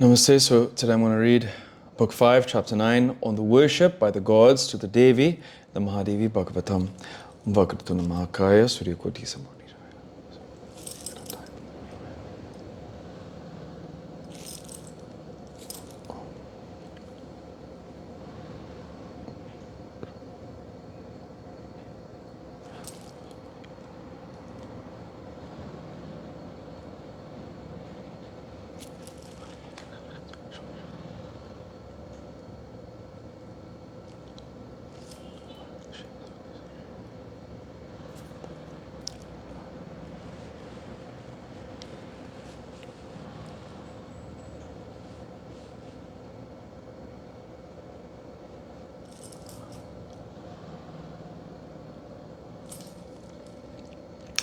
Namaste. So today I'm going to read Book 5, Chapter 9 on the worship by the gods to the Devi, the Maha Devi Bhagavatam. Vakratuna Mahakaya Surya Koti Samani.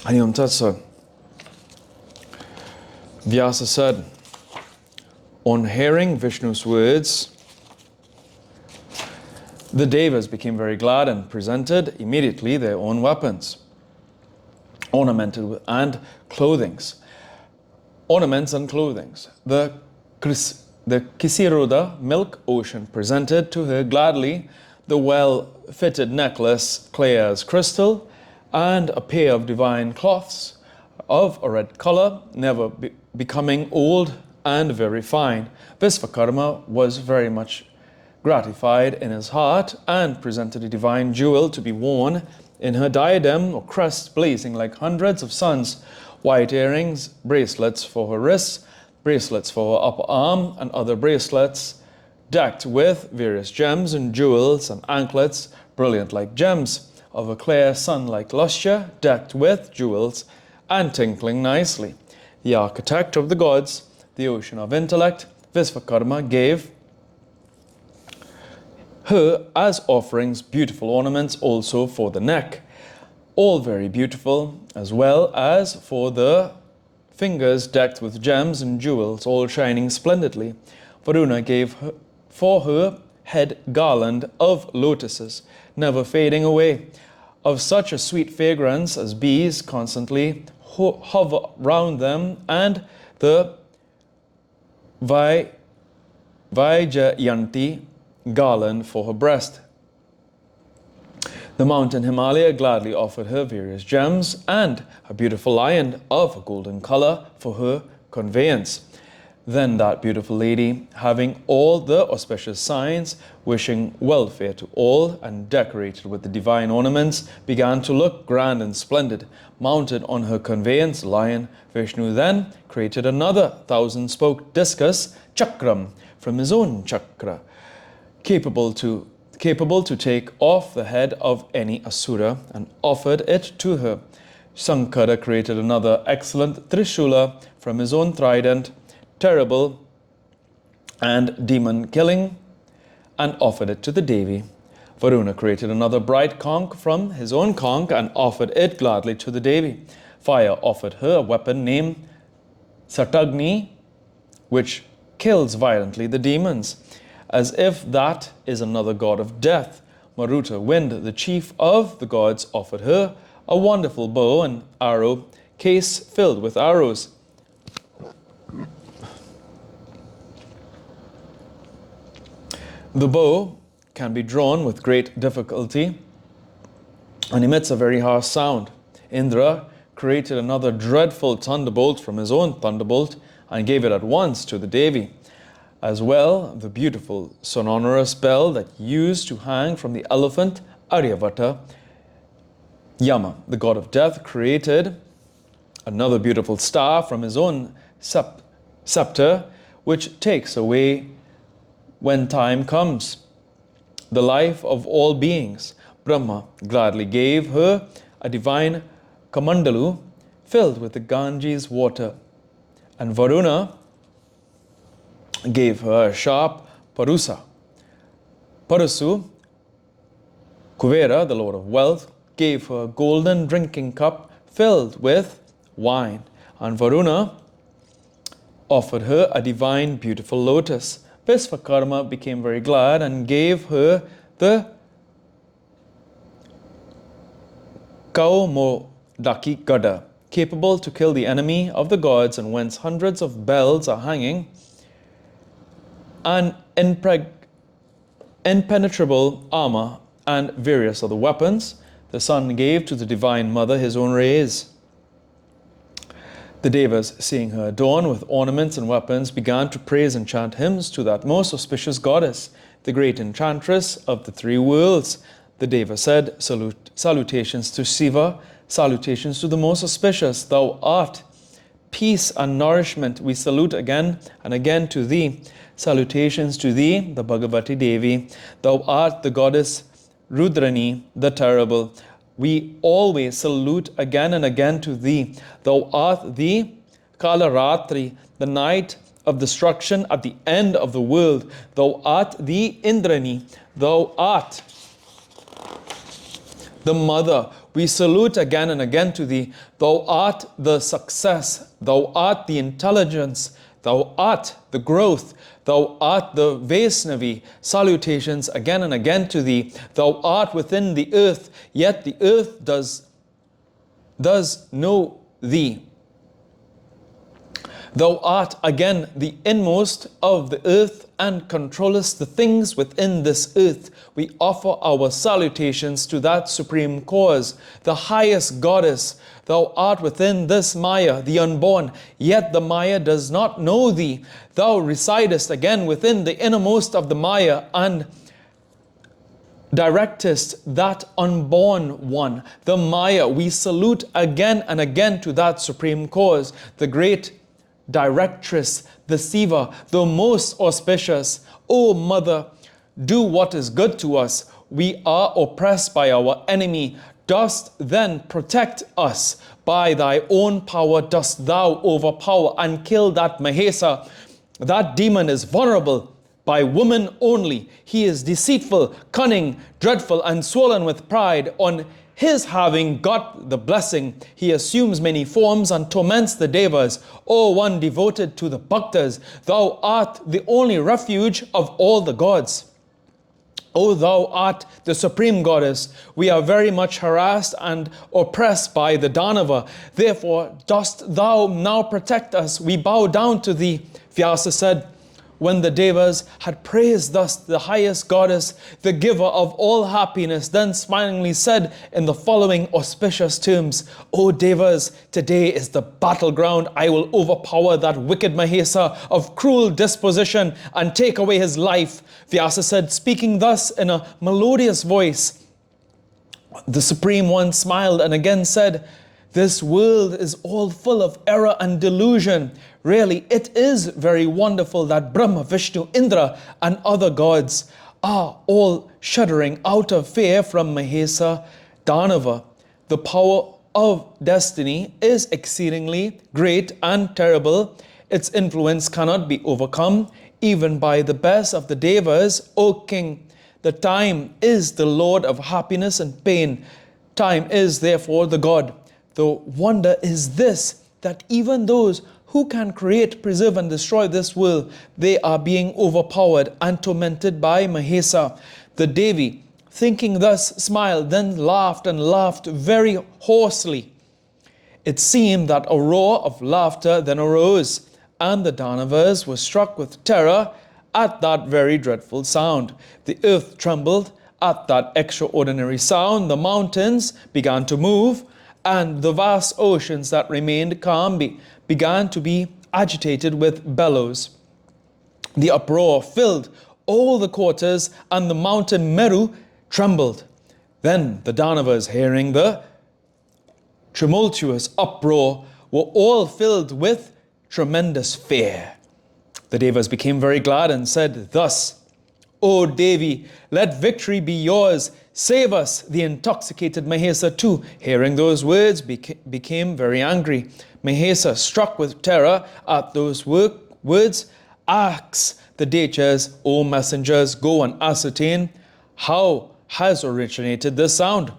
Aniyam Tatsa. Vyasa said, on hearing Vishnu's words, the Devas became very glad and presented immediately their own weapons, ornamented with clothings. Ornaments and clothings. The Kisiroda milk ocean presented to her gladly the well-fitted necklace clear as crystal, and a pair of divine cloths of a red color, never becoming old and very fine. Visvakarma was very much gratified in his heart and presented a divine jewel to be worn in her diadem or crest, blazing like hundreds of suns, white earrings, bracelets for her wrists, bracelets for her upper arm, and other bracelets decked with various gems and jewels, and anklets brilliant like gems, of a clear sun-like lustre, decked with jewels and tinkling nicely. The architect of the gods, the ocean of intellect, Visvakarma, gave her as offerings beautiful ornaments also for the neck, all very beautiful, as well as for the fingers decked with gems and jewels, all shining splendidly. Varuna gave her, for her head garland of lotuses, never fading away, of such a sweet fragrance as bees constantly hover round them, and the Vaijayanti garland for her breast. The mountain Himalaya gladly offered her various gems and a beautiful lion of a golden color for her conveyance. Then that beautiful lady, having all the auspicious signs, wishing welfare to all, and decorated with the divine ornaments, began to look grand and splendid. Mounted on her conveyance lion, Vishnu then created another 1,000-spoked discus, Chakram, from his own chakra, capable to take off the head of any asura, and offered it to her. Sankara created another excellent Trishula from his own trident, terrible and demon-killing, and offered it to the Devi. Varuna created another bright conch from his own conch and offered it gladly to the Devi. Fire offered her a weapon named Satagni, which kills violently the demons, as if that is another god of death. Maruta, wind, the chief of the gods, offered her a wonderful bow and arrow case filled with arrows. The bow can be drawn with great difficulty and emits a very harsh sound. Indra created another dreadful thunderbolt from his own thunderbolt and gave it at once to the Devi. As well, the beautiful sonorous bell that used to hang from the elephant Aryavata. Yama, the god of death, created another beautiful star from his own scepter, which takes away, when time comes, the life of all beings. Brahma gladly gave her a divine kamandalu filled with the Ganges water, and Varuna gave her a sharp parusa. Parasu, Kuvera, the lord of wealth, gave her a golden drinking cup filled with wine, and Varuna offered her a divine beautiful lotus. Visvakarma became very glad and gave her the Kaumodaki Gada, capable to kill the enemy of the gods, and whence hundreds of bells are hanging and impenetrable armor and various other weapons. The son gave to the Divine Mother his own rays. The Devas, seeing her adorned with ornaments and weapons, began to praise and chant hymns to that most auspicious goddess, the great enchantress of the three worlds. The Deva said, salutations to Shiva, salutations to the most auspicious. Thou art peace and nourishment. We salute again and again to thee. Salutations to thee, the Bhagavati Devi. Thou art the goddess Rudrani, the terrible. We always salute again and again to thee. Thou art the Kalaratri, the night of destruction at the end of the world. Thou art the Indrani. Thou art the mother. We salute again and again to thee. Thou art the success. Thou art the intelligence. Thou art the growth. Thou art the Vaisnavi. Salutations again and again to thee. Thou art within the earth, yet the earth does know thee. Thou art again the inmost of the earth and controllest the things within this earth. We offer our salutations to that supreme cause, the highest goddess. Thou art within this Maya, the unborn, yet the Maya does not know thee. Thou residest again within the innermost of the Maya and directest that unborn one, the Maya. We salute again and again to that supreme cause, the great directress, the Siva, the most auspicious. O Mother, do what is good to us. We are oppressed by our enemy. Dost then protect us. By thy own power dost thou overpower and kill that Mahesa. That demon is vulnerable by woman only. He is deceitful, cunning, dreadful, and swollen with pride. On his having got the blessing, he assumes many forms and torments the Devas. O one devoted to the Bhaktas, thou art the only refuge of all the gods. O thou art the supreme goddess. We are very much harassed and oppressed by the Danava. Therefore dost thou now protect us. We bow down to thee. Vyasa said, when the Devas had praised thus the highest goddess, the giver of all happiness, then smilingly said in the following auspicious terms, O Devas, today is the battleground. I will overpower that wicked Mahesa of cruel disposition and take away his life. Vyasa said, speaking thus in a melodious voice. The Supreme One smiled and again said, this world is all full of error and delusion. Really, it is very wonderful that Brahma, Vishnu, Indra, and other gods are all shuddering out of fear from Mahesa Danava. The power of destiny is exceedingly great and terrible. Its influence cannot be overcome, even by the best of the Devas. O King, the time is the Lord of happiness and pain. Time is therefore the God. The wonder is this, that even those who can create, preserve, and destroy this world, they are being overpowered and tormented by Mahesa. The Devi, thinking thus, smiled, then laughed and laughed very hoarsely. It seemed that a roar of laughter then arose, and the Danavas were struck with terror at that very dreadful sound. The earth trembled at that extraordinary sound. The mountains began to move, and the vast oceans that remained calm began to be agitated with bellows. The uproar filled all the quarters, and the mountain Meru trembled. Then the Danavas, hearing the tumultuous uproar, were all filled with tremendous fear. The Devas became very glad and said thus, O Devi, let victory be yours. Save us. The intoxicated Mahesa too, hearing those words, became very angry. Mahesa, struck with terror at those words, asks the Dechas, O messengers, go and ascertain how has originated this sound.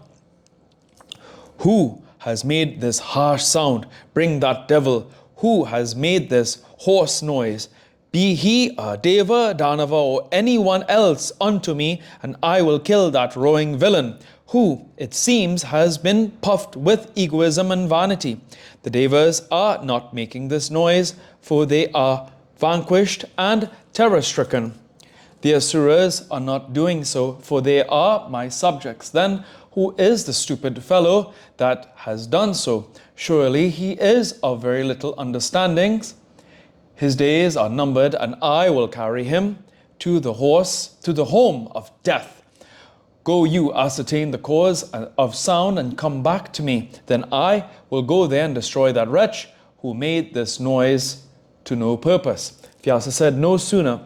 Who has made this harsh sound? Bring that devil. Who has made this hoarse noise? Be he a Deva, Danava, or anyone else unto me, and I will kill that roaring villain, who, it seems, has been puffed with egoism and vanity. The Devas are not making this noise, for they are vanquished and terror-stricken. The Asuras are not doing so, for they are my subjects. Then who is the stupid fellow that has done so? Surely he is of very little understanding. His days are numbered, and I will carry him to the home of death. Go you ascertain the cause of sound and come back to me. Then I will go there and destroy that wretch who made this noise to no purpose. Vyasa said, no sooner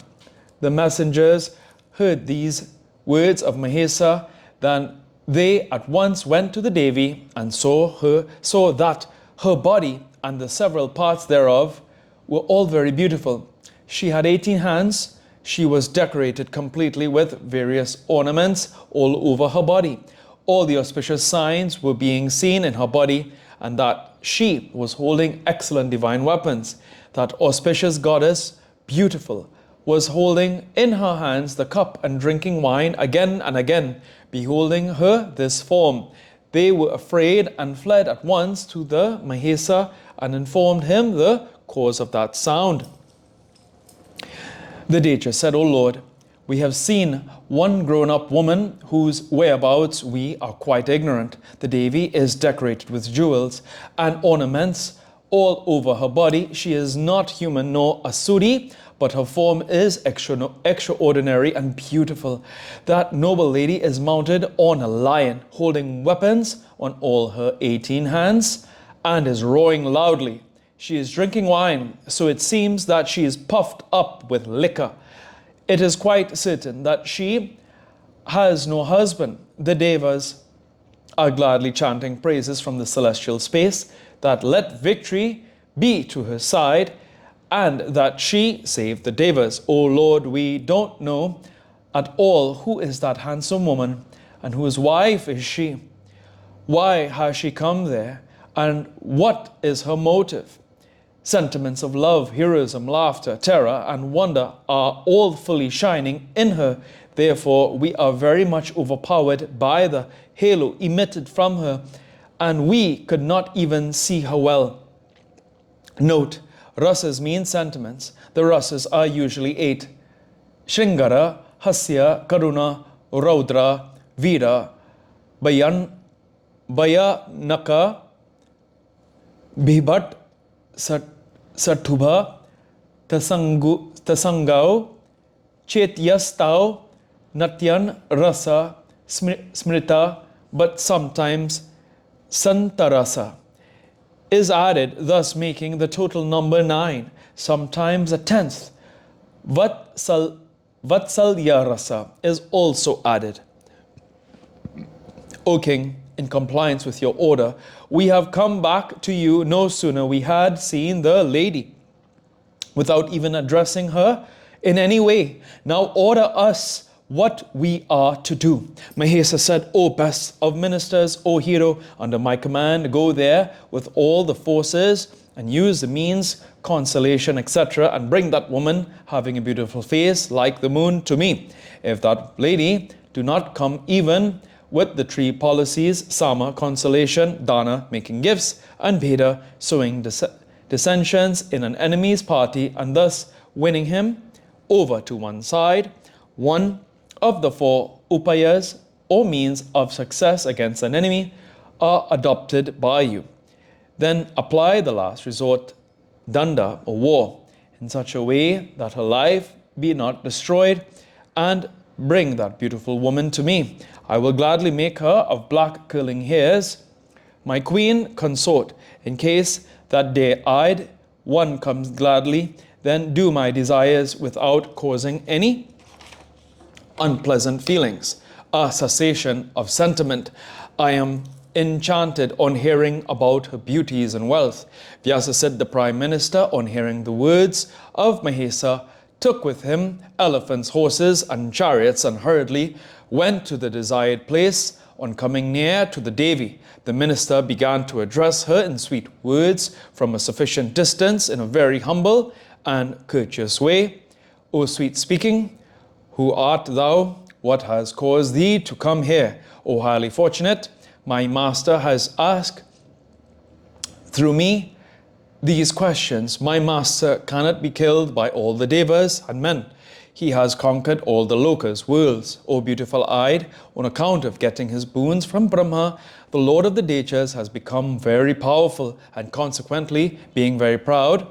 the messengers heard these words of Mahesa than they at once went to the Devi and saw that her body and the several parts thereof were all very beautiful. She had 18 hands. She was decorated completely with various ornaments all over her body. All the auspicious signs were being seen in her body, and that she was holding excellent divine weapons. That auspicious goddess, beautiful, was holding in her hands the cup and drinking wine again and again, beholding her this form. They were afraid and fled at once to the Mahesa and informed him the cause of that sound. The Deja said, O Lord, we have seen one grown-up woman whose whereabouts we are quite ignorant. The Devi is decorated with jewels and ornaments all over her body. She is not human nor Asuri, but her form is extraordinary and beautiful. That noble lady is mounted on a lion, holding weapons on all her 18 hands, and is roaring loudly. She is drinking wine, so it seems that she is puffed up with liquor. It is quite certain that she has no husband. The Devas are gladly chanting praises from the celestial space, that let victory be to her side, and that she saved the Devas. O Lord, we don't know at all who is that handsome woman, and whose wife is she. Why has she come there, and what is her motive? Sentiments of love, heroism, laughter, terror, and wonder are all fully shining in her. Therefore, we are very much overpowered by the halo emitted from her, and we could not even see her well. Note, rasas mean sentiments. The rasas are usually 8. Shringara, Hasya, Karuna, Raudra, Veera, Bhayanaka, Bhibat, Satubha, Tasangao, Chetyastao, Natyan, Rasa, Smrita, but sometimes Santarasa is added, thus making the total number 9, sometimes a 10th. Vatsalya Rasa is also added. O King, in compliance with your order, we have come back to you no sooner we had seen the lady, without even addressing her in any way. Now order us what we are to do. Mahesa said, O best of ministers, O hero, under my command, go there with all the forces and use the means, consolation, etc., and bring that woman having a beautiful face like the moon to me. If that lady do not come even with the 3 policies, Sama, consolation, Dana, making gifts, and Veda, sowing dissensions in an enemy's party, and thus winning him over to one side, one of the 4 upayas, or means of success against an enemy, are adopted by you. Then apply the last resort, danda, or war, in such a way that her life be not destroyed, and bring that beautiful woman to me. I will gladly make her of black curling hairs, my queen consort. In case that day-eyed one comes gladly, then do my desires without causing any unpleasant feelings, a cessation of sentiment. I am enchanted on hearing about her beauties and wealth. Vyasa said, the Prime Minister, on hearing the words of Mahesa, took with him elephants, horses, and chariots, and hurriedly went to the desired place. On coming near to the Devi, the minister began to address her in sweet words from a sufficient distance in a very humble and courteous way. O sweet speaking, who art thou? What has caused thee to come here? O highly fortunate, my master has asked through me these questions. My master cannot be killed by all the devas and men. He has conquered all the lokas, worlds. O beautiful-eyed, on account of getting his boons from Brahma, the Lord of the Dechas has become very powerful and consequently, being very proud,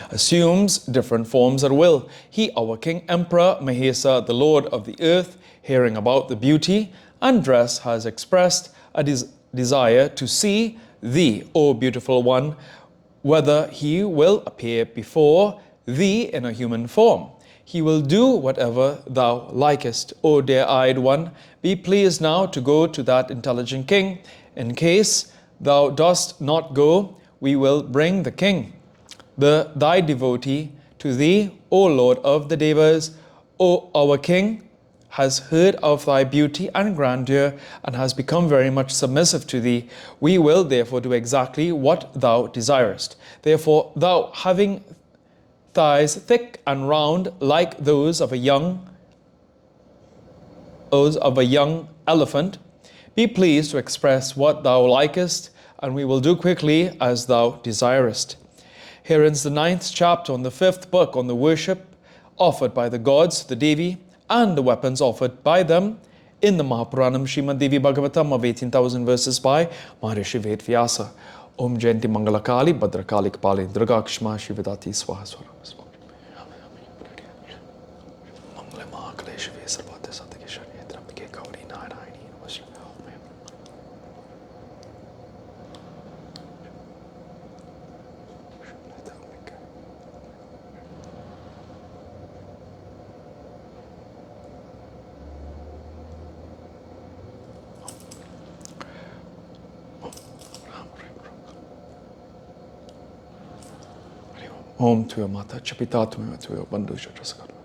assumes different forms at will. He, our King Emperor Mahesa, the Lord of the earth, hearing about the beauty and dress, has expressed a desire to see thee, O beautiful one, whether he will appear before thee in a human form. He will do whatever thou likest, O dear-eyed one. Be pleased now to go to that intelligent king. In case thou dost not go, we will bring the king, thy devotee, to thee, O Lord of the Devas. O our king has heard of thy beauty and grandeur and has become very much submissive to thee. We will therefore do exactly what thou desirest. Therefore, thou having thighs thick and round like those of a young elephant, be pleased to express what thou likest, and we will do quickly as thou desirest. Here ends the 9th chapter on the 5th book on the worship offered by the gods, the Devi, and the weapons offered by them in the Mahapuranam Srimad Devi Bhagavatam of 18,000 verses by Maharishi Ved Vyasa. Om Jayanti Mangalakali Bhadrakali Kapali Durgakshma Shividati Swaha Swara. Mangala Mahakale Shive Sarvate Satake Shani Trambike Gauri Narayani Namaste. Om Tuya Mata Chapita Tuya Bandhu Chatraskar.